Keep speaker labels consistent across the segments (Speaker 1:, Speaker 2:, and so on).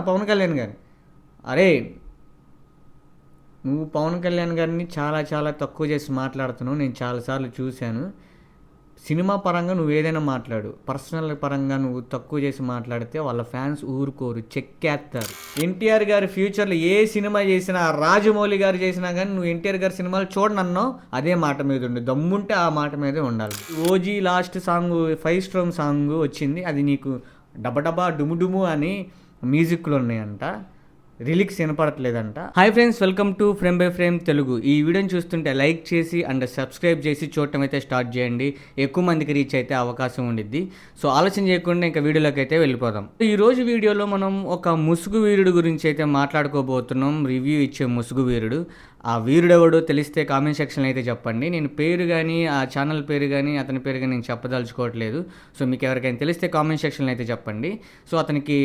Speaker 1: పవన్ కళ్యాణ్ గారు. అరే, నువ్వు పవన్ కళ్యాణ్ గారిని చాలా చాలా తక్కువ చేసి మాట్లాడుతున్నావు. నేను చాలాసార్లు చూశాను. సినిమా పరంగా నువ్వు ఏదైనా మాట్లాడు, పర్సనల్ పరంగా నువ్వు తక్కువ చేసి మాట్లాడితే వాళ్ళ ఫ్యాన్స్ ఊరుకోరు, చెక్కేస్తారు. ఎన్టీఆర్ గారి ఫ్యూచర్లో ఏ సినిమా చేసినా, రాజమౌళి గారు చేసినా కానీ నువ్వు ఎన్టీఆర్ గారి సినిమాలు చూడనన్నావు, అదే మాట మీద ఉండు. దమ్ముంటే ఆ మాట మీదే ఉండాలి. OG last song 5 storm song వచ్చింది, అది నీకు డబడబా డుముడుము అని మ్యూజిక్లు ఉన్నాయంట, రిలిక్స్ వినపడట్లేదంట. Hi friends, welcome to frame by frame Telugu. ఈ వీడియోని చూస్తుంటే లైక్ చేసి అండ్ సబ్స్క్రైబ్ చేసి చూడటం అయితే స్టార్ట్ చేయండి. ఎక్కువ మందికి రీచ్ అయితే అవకాశం ఉండిద్ది. సో ఆలోచన చేయకుండా ఇంకా వీడియోలోకి అయితే వెళ్ళిపోదాం. ఈ రోజు వీడియోలో మనం ఒక ముసుగు వీరుడు గురించి అయితే మాట్లాడుకోబోతున్నాం. రివ్యూ ఇచ్చే ముసుగు వీరుడు. ఆ వీరుడు ఎవడో తెలిస్తే కామెంట్ సెక్షన్లో అయితే చెప్పండి. నేను పేరు కానీ ఆ ఛానల్ పేరు కానీ అతని పేరు కానీ నేను చెప్పదలుచుకోవట్లేదు. సో మీకు ఎవరికైనా తెలిస్తే కామెంట్ సెక్షన్లో అయితే చెప్పండి. సో అతనికి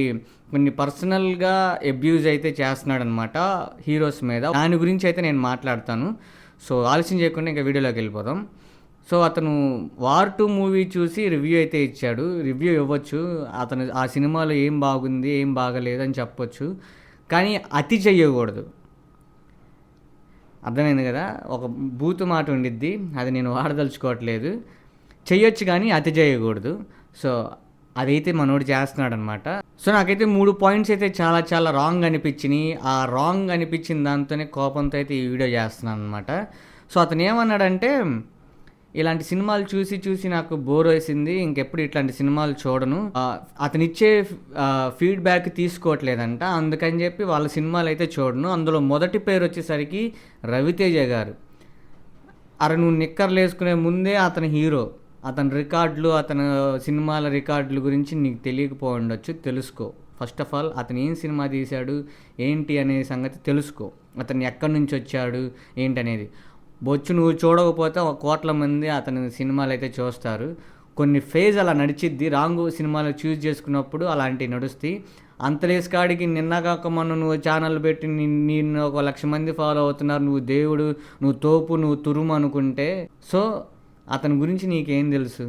Speaker 1: కొన్ని పర్సనల్గా అబ్యూజ్ అయితే చేస్తున్నాడు అనమాట హీరోస్ మీద. దాని గురించి అయితే నేను మాట్లాడతాను. సో ఆలస్యం చేయకుండా ఇంకా వీడియోలోకి వెళ్ళిపోదాం. సో అతను వార్ 2 మూవీ చూసి రివ్యూ అయితే ఇచ్చాడు. రివ్యూ ఇవ్వచ్చు, అతను ఆ సినిమాలో ఏం బాగుంది ఏం బాగలేదు అని చెప్పొచ్చు, కానీ అతి చెయ్యకూడదు. అర్థమైంది కదా? ఒక బూతు మాట ఉండిద్ది, అది నేను వాడదలుచుకోవట్లేదు. చెయ్యొచ్చు కానీ అతి చేయకూడదు. సో అదైతే మనోడు చేస్తున్నాడు అనమాట. సో నాకైతే 3 పాయింట్స్ అయితే చాలా చాలా రాంగ్ అనిపించినాయి. ఆ రాంగ్ అనిపించిన దాంతోనే కోపంతో అయితే ఈ వీడియో చేస్తున్నాను అనమాట. సో అతను ఏమన్నాడంటే, ఇలాంటి సినిమాలు చూసి చూసి నాకు బోర్ వేసింది, ఇంకెప్పుడు ఇట్లాంటి సినిమాలు చూడను, అతను ఇచ్చే ఫీడ్బ్యాక్ తీసుకోవట్లేదంట, అందుకని చెప్పి వాళ్ళ సినిమాలు అయితే చూడను. అందులో మొదటి పేరు వచ్చేసరికి రవితేజ గారు. అరే, నువ్వు నిక్కర్లు వేసుకునే ముందే అతని హీరో, అతని రికార్డులు, అతని సినిమాల రికార్డుల గురించి నీకు తెలియకపో ఉండొచ్చు, తెలుసుకో. ఫస్ట్ ఆఫ్ ఆల్ అతను ఏం సినిమా తీశాడు ఏంటి అనే సంగతి తెలుసుకో. అతను ఎక్కడి నుంచి వచ్చాడు ఏంటనేది బొచ్చు నువ్వు చూడకపోతే 1 కోట్ల మంది అతని సినిమాలు అయితే చూస్తారు. కొన్ని ఫేజ్ అలా నడిచిద్ది. రాంగ్ సినిమాలు చూస్ చేసుకున్నప్పుడు అలాంటివి నడుస్తాయి. అంతలేసి కాడికి నిన్నగాక మొన్న నువ్వు ఛానల్ పెట్టి నిన్ను 1 లక్ష మంది ఫాలో అవుతున్నారు, నువ్వు దేవుడు, నువ్వు తోపు, నువ్వు తురుము అనుకుంటే, సో అతని గురించి నీకేం తెలుసు?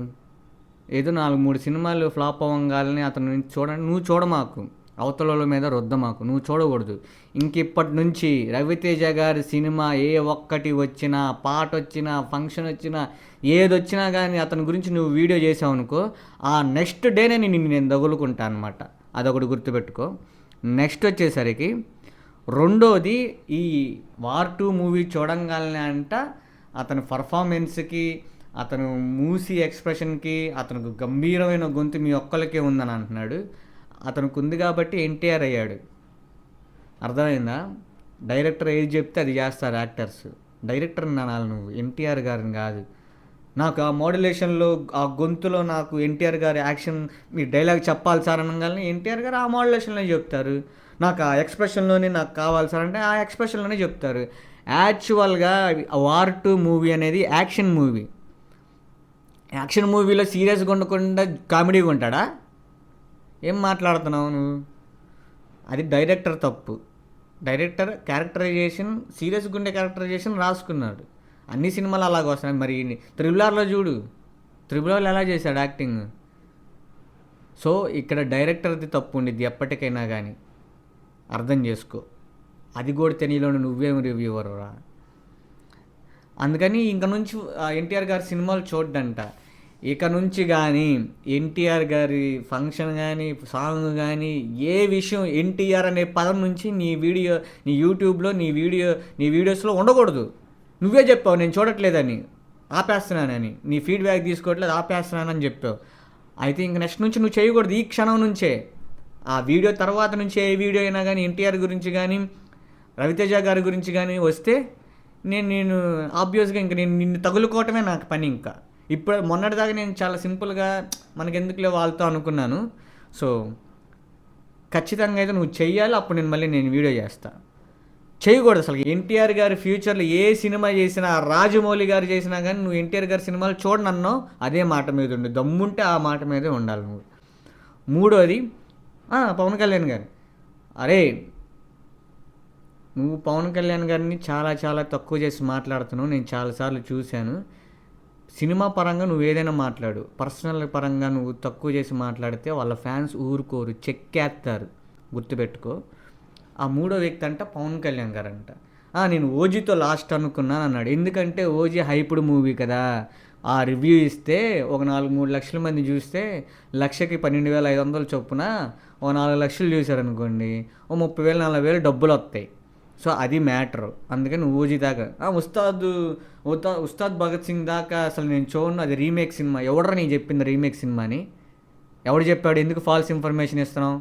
Speaker 1: ఏదో 4-3 సినిమాలు ఫ్లాప్ అవ్వగాలని అతను చూడండి, నువ్వు చూడమాకు, అవతల మీద రుద్దమాకు, నువ్వు చూడకూడదు. ఇంకిప్పటి నుంచి రవితేజ గారి సినిమా ఏ ఒక్కటి వచ్చినా, పాట వచ్చినా, ఫంక్షన్ వచ్చినా, ఏదొచ్చినా కానీ అతని గురించి నువ్వు వీడియో చేసావు అనుకో, ఆ నెక్స్ట్ డేనే నేను తగులుకుంటా అనమాట. అదొకటి గుర్తుపెట్టుకో. నెక్స్ట్ వచ్చేసరికి రెండోది, ఈ వార్ 2 మూవీ చూడంగానే అంట అతని పర్ఫార్మెన్స్కి, అతను మూసి ఎక్స్ప్రెషన్కి, అతనికి గంభీరమైన గొంతు మీ ఒక్కరికే ఉందని అంటున్నాడు. అతనికి ఉంది కాబట్టి ఎన్టీఆర్ అయ్యాడు. అర్థమైందా? డైరెక్టర్ ఏది చెప్తే అది చేస్తారు యాక్టర్స్. డైరెక్టర్ని అనాలి నువ్వు, ఎన్టీఆర్ గారిని కాదు. నాకు ఆ మోడ్యులేషన్లో, ఆ గొంతులో నాకు ఎన్టీఆర్ గారి యాక్షన్, మీరు డైలాగ్ చెప్పాలి సార్ అనగానే ఎన్టీఆర్ గారు ఆ మోడ్యులేషన్లో చెప్తారు. నాకు ఆ ఎక్స్ప్రెషన్లోనే నాకు కావాలి సార్ అంటే ఆ ఎక్స్ప్రెషన్లోనే చెప్తారు. యాక్చువల్గా వార్ 2 మూవీ అనేది యాక్షన్ మూవీ. యాక్షన్ మూవీలో సీరియస్గా ఉండకుండా కామెడీగా ఉంటాడా? ఏం మాట్లాడుతున్నావు నువ్వు? అది డైరెక్టర్ తప్పు. డైరెక్టర్ క్యారెక్టరైజేషన్, సీరియస్గా ఉండే క్యారెక్టరైజేషన్ రాసుకున్నాడు. అన్ని సినిమాలు అలాగ వస్తున్నాయి. మరి త్రిబుల్ చూడు, త్రిబుల్ ఎలా చేశాడు యాక్టింగ్. సో ఇక్కడ డైరెక్టర్ది తప్పు ఉండిద్ది ఎప్పటికైనా కానీ, అర్థం చేసుకో. అది కూడా తెలియలోని నువ్వేం రివ్యూవర్ రా. అందుకని ఇంక నుంచి ఎన్టీఆర్ గారి సినిమాలు చూడ్డంట. ఇక నుంచి కానీ ఎన్టీఆర్ గారి ఫంక్షన్ కానీ, సాంగ్ కానీ, ఏ విషయం ఎన్టీఆర్ అనే పదం నుంచి నీ వీడియో, నీ యూట్యూబ్లో, నీ వీడియోస్లో ఉండకూడదు. నువ్వే చెప్పావు నేను చూడట్లేదని, ఆపేస్తున్నానని, నీ ఫీడ్బ్యాక్ తీసుకోవట్లేదు, ఆపేస్తున్నానని చెప్పావు. అయితే ఇంక నెక్స్ట్ నుంచి నువ్వు చేయకూడదు. ఈ క్షణం నుంచే, ఆ వీడియో తర్వాత నుంచి ఏ వీడియో అయినా కానీ ఎన్టీఆర్ గురించి కానీ, రవితేజ గారి గురించి కానీ వస్తే నేను ఆబ్వియస్గా ఇంక నేను నిన్ను తగులుకోవటమే నాకు పని. ఇంకా ఇప్పుడు మొన్నటిదాకా నేను చాలా సింపుల్గా మనకెందుకులే వాళ్ళతో అనుకున్నాను. సో ఖచ్చితంగా అయితే నువ్వు చెయ్యాలి, అప్పుడు నేను వీడియో చేస్తాను. చేయకూడదు అసలు. ఎన్టీఆర్ గారి ఫ్యూచర్లో ఏ సినిమా చేసినా, రాజమౌళి గారు చేసినా కానీ నువ్వు ఎన్టీఆర్ గారి సినిమాలు చూడనన్నో అదే మాట మీద ఉండి, దమ్ముంటే ఆ మాట మీదే ఉండాలి నువ్వు. మూడోది, పవన్ కళ్యాణ్ గారు. అరే, నువ్వు పవన్ కళ్యాణ్ గారిని చాలా చాలా తక్కువ చేసి మాట్లాడుతున్నావు. నేను చాలాసార్లు చూశాను. సినిమా పరంగా నువ్వు ఏదైనా మాట్లాడు, పర్సనల్ పరంగా నువ్వు తక్కువ చేసి మాట్లాడితే వాళ్ళ ఫ్యాన్స్ ఊరుకోరు, చెక్కేస్తారు. గుర్తుపెట్టుకో. ఆ మూడో వ్యక్తి అంట పవన్ కళ్యాణ్ గారంట. నేను ఓజీతో లాస్ట్ అనుకున్నాను అన్నాడు. ఎందుకంటే ఓజీ హైప్డ్ మూవీ కదా, ఆ రివ్యూ ఇస్తే ఒక 4-3 లక్షల మంది చూస్తే లక్షకి 12,500 చొప్పున ఓ 4 లక్షలు చూశారనుకోండి, ఓ 30,000-40,000 డబ్బులు వస్తాయి. సో అది మ్యాటర్. అందుకని ఓజీ దాకా ఉస్తాద్ భగత్ సింగ్ దాకా అసలు నేను చూడను. అది రీమేక్ సినిమా. ఎవడరా నీకు చెప్పింది రీమేక్ సినిమా అని? ఎవడు చెప్పాడు? ఎందుకు ఫాల్స్ ఇన్ఫర్మేషన్ ఇస్తున్నావు?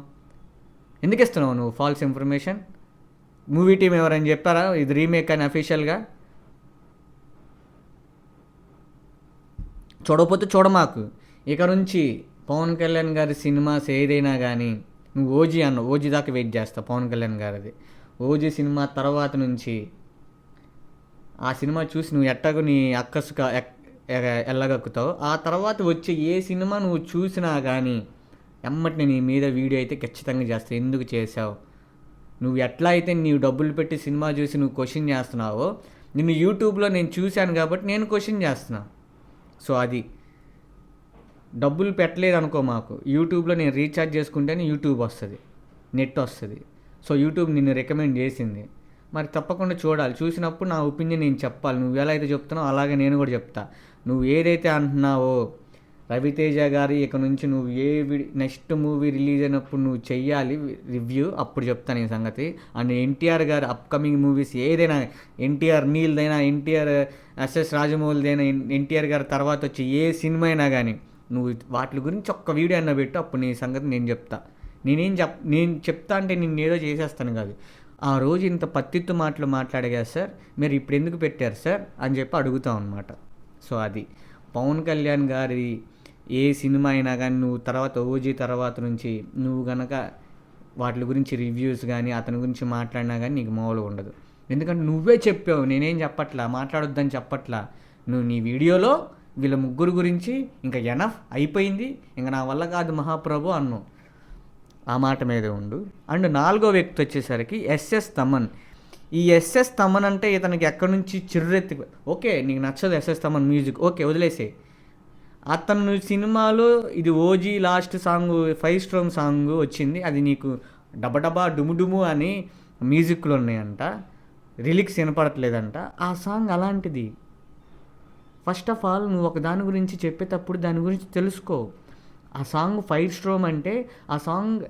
Speaker 1: ఎందుకు ఇస్తున్నావు నువ్వు ఫాల్స్ ఇన్ఫర్మేషన్? మూవీ టీం ఎవరైనా చెప్పారా ఇది రీమేక్ అని అఫీషియల్గా? చూడకపోతే చూడమాకు. ఇక నుంచి పవన్ కళ్యాణ్ గారి సినిమాస్ ఏదైనా కానీ నువ్వు ఓజీ అన్నావు, ఓజీ దాకా వెయిట్ చేస్తా పవన్ కళ్యాణ్ గారిది. ఓజీ సినిమా తర్వాత నుంచి ఆ సినిమా చూసి నువ్వు ఎట్టకు నీ అక్కసుగా ఎల్లగక్కుతావు. ఆ తర్వాత వచ్చే ఏ సినిమా నువ్వు చూసినా కానీ ఎమ్మటిని నీ మీద వీడియో అయితే ఖచ్చితంగా చేస్తావు. ఎందుకు చేసావు? నువ్వు ఎట్లా అయితే నీవు డబ్బులు పెట్టి సినిమా చూసి నువ్వు క్వశ్చన్ చేస్తున్నావో, నిన్ను యూట్యూబ్లో నేను చూశాను కాబట్టి నేను క్వశ్చన్ చేస్తున్నా. సో అది డబ్బులు పెట్టలేదు అనుకో మాకు, యూట్యూబ్లో నేను రీఛార్జ్ చేసుకుంటేనే యూట్యూబ్ వస్తుంది, నెట్ వస్తుంది. సో యూట్యూబ్ నిన్ను రికమెండ్ చేసింది, మరి తప్పకుండా చూడాలి. చూసినప్పుడు నా ఒపీనియన్ నేను చెప్పాలి. నువ్వు ఎలా అయితే చెప్తున్నావు అలాగే నేను కూడా చెప్తా. నువ్వు ఏదైతే అంటున్నావో రవితేజ గారి ఇక నుంచి నువ్వు నెక్స్ట్ మూవీ రిలీజ్ అయినప్పుడు నువ్వు చెయ్యాలి రివ్యూ, అప్పుడు చెప్తాను ఈ సంగతి. అండ్ ఎన్టీఆర్ గారి అప్కమింగ్ మూవీస్ ఏదైనా, ఎన్టీఆర్ నీల్దైనా, ఎన్టీఆర్ ఎస్ఎస్ రాజమౌళిదైనా, ఎన్టీఆర్ గారి తర్వాత వచ్చి ఏ సినిమా అయినా కానీ నువ్వు వాటి గురించి ఒక్క వీడియో అన్న పెట్టు, అప్పుడు నీ సంగతి నేను చెప్తా. నేను చెప్తా అంటే నేను ఏదో చేసేస్తాను కాదు. ఆ రోజు ఇంత పత్తిత్తు మాటలు మాట్లాడగా సార్ మీరు ఇప్పుడు ఎందుకు పెట్టారు సార్ అని చెప్పి అడుగుతాం అనమాట. సో అది పవన్ కళ్యాణ్ గారి ఏ సినిమా అయినా కానీ నువ్వు తర్వాత ఓజీ తర్వాత నుంచి నువ్వు గనక వాటి గురించి రివ్యూస్ కానీ అతని గురించి మాట్లాడినా కానీ నీకు మామూలుగా ఉండదు. ఎందుకంటే నువ్వే చెప్పావు, నేనేం చెప్పట్లా, మాట్లాడొద్దని చెప్పట్లా. నువ్వు నీ వీడియోలో వీళ్ళ ముగ్గురు గురించి ఇంకా ఎనఫ్ అయిపోయింది, ఇంకా నా వల్ల కాదు మహాప్రభు అన్నావు. ఆ మాట మీదే ఉండు. అండ్ నాలుగో వ్యక్తి వచ్చేసరికి ఎస్ఎస్ తమన్. ఈ ఎస్ఎస్ తమన్ అంటే ఇతనికి ఎక్కడి నుంచి చిర్రెత్తి, ఓకే నీకు నచ్చదు ఎస్ఎస్ తమన్ మ్యూజిక్, ఓకే వదిలేసే. అతను సినిమాలో ఇది OG last song 5 storm song వచ్చింది, అది నీకు డబడబా డుముడుము అని మ్యూజిక్లో ఉన్నాయంట, లిరిక్స్ వినపడట్లేదంట. ఆ సాంగ్ అలాంటిది. ఫస్ట్ ఆఫ్ ఆల్ నువ్వు ఒక దాని గురించి చెప్పేటప్పుడు దాని గురించి తెలుసుకో. ఆ సాంగ్ 5 స్ట్రోమ్ అంటే ఆ సాంగ్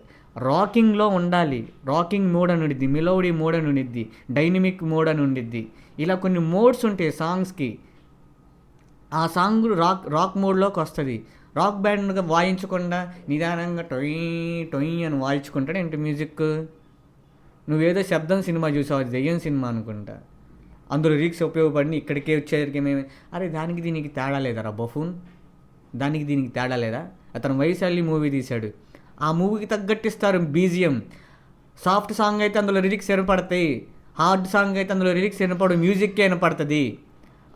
Speaker 1: రాకింగ్లో ఉండాలి. రాకింగ్ మోడ్ అని ఉండిద్ది, మెలోడీ మోడ్ అని ఉండిద్ది, డైనమిక్ మోడ్ అని ఉండిద్ది. ఇలా కొన్ని మోడ్స్ ఉంటాయి సాంగ్స్కి. ఆ సాంగ్ రాక్ మోడ్లోకి వస్తుంది. రాక్ బ్యాండ్గా వాయించకుండా నిదానంగా టొయ్ టొయ్ అని వాయించుకుంటాడు ఏంటి మ్యూజిక్. నువ్వేదో శబ్దం సినిమా చూసావు, అది దెయ్యం సినిమా అనుకుంటా, అందులో లిరిక్స్ ఉపయోగపడి ఇక్కడికే వచ్చేసరికి అరే దానికి దీనికి తేడా లేదరా బఫూన్, దానికి దీనికి తేడా లేదా? అతను వైశాలి మూవీ తీశాడు, ఆ మూవీకి తగ్గట్టిస్తారు బీజిఎం. సాఫ్ట్ సాంగ్ అయితే అందులో లిరిక్స్ వినపడతాయి, హార్డ్ సాంగ్ అయితే అందులో లిరిక్స్ వినపడు, మ్యూజిక్కే వినపడుతుంది.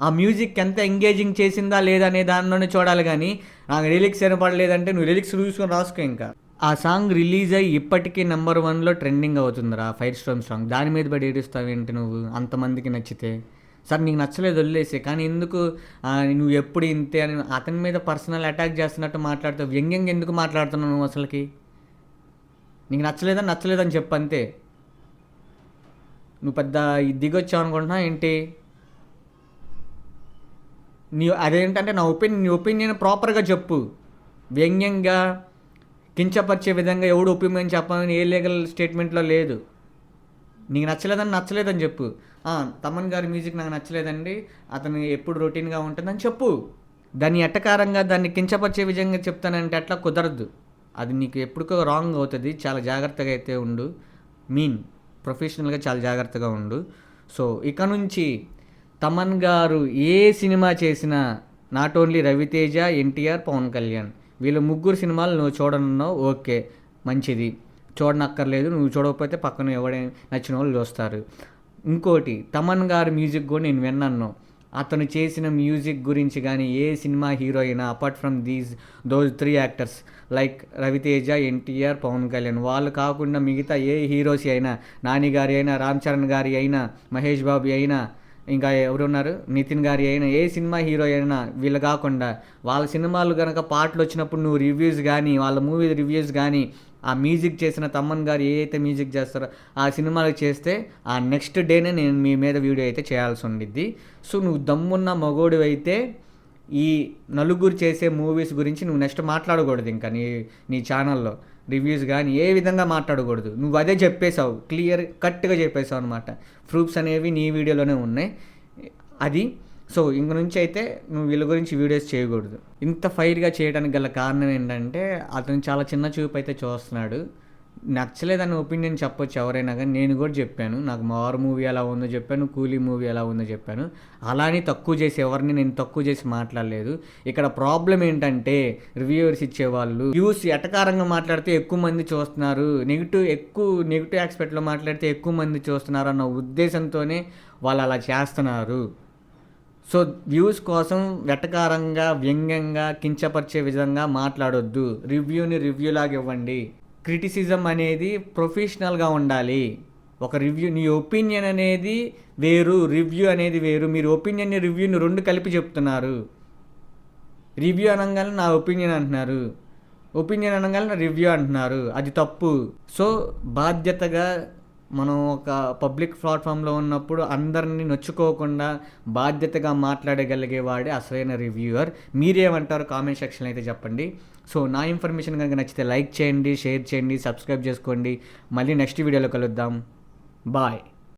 Speaker 1: ఆ మ్యూజిక్ ఎంత ఎంగేజింగ్ చేసిందా లేదా అనే దానిలోనే చూడాలి. కానీ నాకు లిరిక్స్ వినపడలేదంటే నువ్వు లిరిక్స్ చూసుకొని రాసుకో. ఇంకా ఆ సాంగ్ రిలీజ్ అయ్యి ఇప్పటికీ నెంబర్ 1లో ట్రెండింగ్ అవుతుందిరా 5 స్ట్రోమ్ సాంగ్. దాని మీద పడి ఏడుస్తావేంటి నువ్వు? అంతమందికి నచ్చితే సార్ నీకు నచ్చలేదు వదిలేసే. కానీ ఎందుకు నువ్వు ఎప్పుడు ఇంతే అని అతని మీద పర్సనల్ అటాక్ చేస్తున్నట్టు మాట్లాడతావు? వ్యంగ్యంగా ఎందుకు మాట్లాడుతున్నావు నువ్వు? అసలుకి నీకు నచ్చలేదని చెప్పు అంతే. నువ్వు పెద్ద దిగొచ్చావు అనుకుంటున్నావు ఏంటి? అదేంటంటే నీ ఒపీనియన్ ప్రాపర్గా చెప్పు. వ్యంగ్యంగా కించపరిచే విధంగా ఎవడు ఒపీనియన్ చెప్పాలని ఏ లీగల్ స్టేట్మెంట్లో లేదు. నీకు నచ్చలేదని చెప్పు. తమన్ గారి మ్యూజిక్ నాకు నచ్చలేదండి, అతను ఎప్పుడు రొటీన్గా ఉంటుందని చెప్పు. దాన్ని ఎట్టకారంగా దాన్ని కించపరిచే విధంగా చెప్తానంటే అట్లా కుదరదు. అది నీకు ఎప్పుడుకో రాంగ్ అవుతుంది. చాలా జాగ్రత్తగా అయితే ఉండు. ప్రొఫెషనల్గా చాలా జాగ్రత్తగా ఉండు. సో ఇక నుంచి తమన్ గారు ఏ సినిమా చేసినా నాట్ ఓన్లీ రవితేజ, ఎన్టీఆర్, పవన్ కళ్యాణ్ వీళ్ళ ముగ్గురు సినిమాలు నువ్వు చూడనున్నావు, ఓకే మంచిది. చూడనక్కర్లేదు, నువ్వు చూడకపోతే పక్కన ఎవడైనా నచ్చిన వాళ్ళు చూస్తారు. ఇంకోటి తమన్ గారి మ్యూజిక్ కూడా నేను విన్నాను. అతను చేసిన మ్యూజిక్ గురించి కానీ ఏ సినిమా హీరో అయినా apart from those 3 actors like Ravi Teja, NTR, Pawan Kalyan, వాళ్ళు కాకుండా మిగతా ఏ హీరోస్ అయినా, నాని గారి అయినా, రామ్ చరణ్ గారి అయినా, మహేష్ బాబు అయినా, ఇంకా ఎవరున్నారు, నితిన్ గారి అయినా, ఏ సినిమా హీరో అయినా వీళ్ళు కాకుండా వాళ్ళ సినిమాలు కనుక పాటలు వచ్చినప్పుడు నువ్వు రివ్యూస్ కానీ వాళ్ళ మూవీ రివ్యూస్ కానీ ఆ మ్యూజిక్ చేసిన తమ్మన్ గారు ఏ అయితే మ్యూజిక్ చేస్తారో ఆ సినిమాలకు చేస్తే ఆ నెక్స్ట్ డేనే నేను మీ మీద వీడియో అయితే చేయాల్సి ఉండిద్ది. సో నువ్వు దమ్మున్న మగోడు అయితే ఈ నలుగురు చేసే మూవీస్ గురించి నువ్వు నెక్స్ట్ మాట్లాడకూడదు. ఇంకా నీ ఛానల్లో రివ్యూస్ కానీ ఏ విధంగా మాట్లాడకూడదు. నువ్వు అదే చెప్పేశావు, క్లియర్ కట్గా చెప్పేశావు అనమాట. ప్రూఫ్స్ అనేవి నీ వీడియోలోనే ఉన్నాయి. అది సో ఇంక నుంచి అయితే నువ్వు వీళ్ళ గురించి వీడియోస్ చేయకూడదు. ఇంత ఫైర్గా చేయడానికి గల కారణం ఏంటంటే అతను చాలా చిన్న చూపు అయితే చూస్తున్నాడు. నచ్చలేదని ఒపీనియన్ చెప్పొచ్చు ఎవరైనా, కానీ నేను కూడా చెప్పాను. నాకు మార్ మూవీ ఎలా ఉందో చెప్పాను, కూలీ మూవీ ఎలా ఉందో చెప్పాను. అలానే తక్కువ చేసి ఎవరిని నేను తక్కువ చేసి మాట్లాడలేదు. ఇక్కడ ప్రాబ్లం ఏంటంటే రివ్యూవర్స్ ఇచ్చేవాళ్ళు వ్యూస్ ఎటకారంగా మాట్లాడితే ఎక్కువ మంది చూస్తున్నారు, నెగిటివ్ ఆస్పెక్ట్లో మాట్లాడితే ఎక్కువ మంది చూస్తున్నారు అన్న ఉద్దేశంతోనే వాళ్ళు అలా చేస్తున్నారు. సో వ్యూస్ కోసం వెటకారంగా, వ్యంగ్యంగా, కించపరిచే విధంగా మాట్లాడొద్దు. రివ్యూని రివ్యూలాగా ఇవ్వండి. క్రిటిసిజం అనేది ప్రొఫెషనల్గా ఉండాలి. ఒక రివ్యూ, నీ ఒపీనియన్ అనేది వేరు, రివ్యూ అనేది వేరు. మీరు ఒపీనియన్ని రివ్యూని రెండు కలిపి చెప్తున్నారు. రివ్యూ అనగానే నా ఒపీనియన్ అంటున్నారు, ఒపీనియన్ అనగానే రివ్యూ అంటున్నారు. అది తప్పు. సో బాధ్యతగా మనం ఒక పబ్లిక్ ప్లాట్ఫామ్లో ఉన్నప్పుడు అందరినీ నొచ్చుకోకుండా బాధ్యతగా మాట్లాడగలిగేవాడే అసలైన రివ్యూవర్. మీరేమంటారు కామెంట్ సెక్షన్లో అయితే చెప్పండి. సో నా ఇన్ఫర్మేషన్ కనుక నచ్చితే లైక్ చేయండి, షేర్ చేయండి, సబ్స్క్రైబ్ చేసుకోండి. మళ్ళీ నెక్స్ట్ వీడియోలో కలుద్దాం. బాయ్.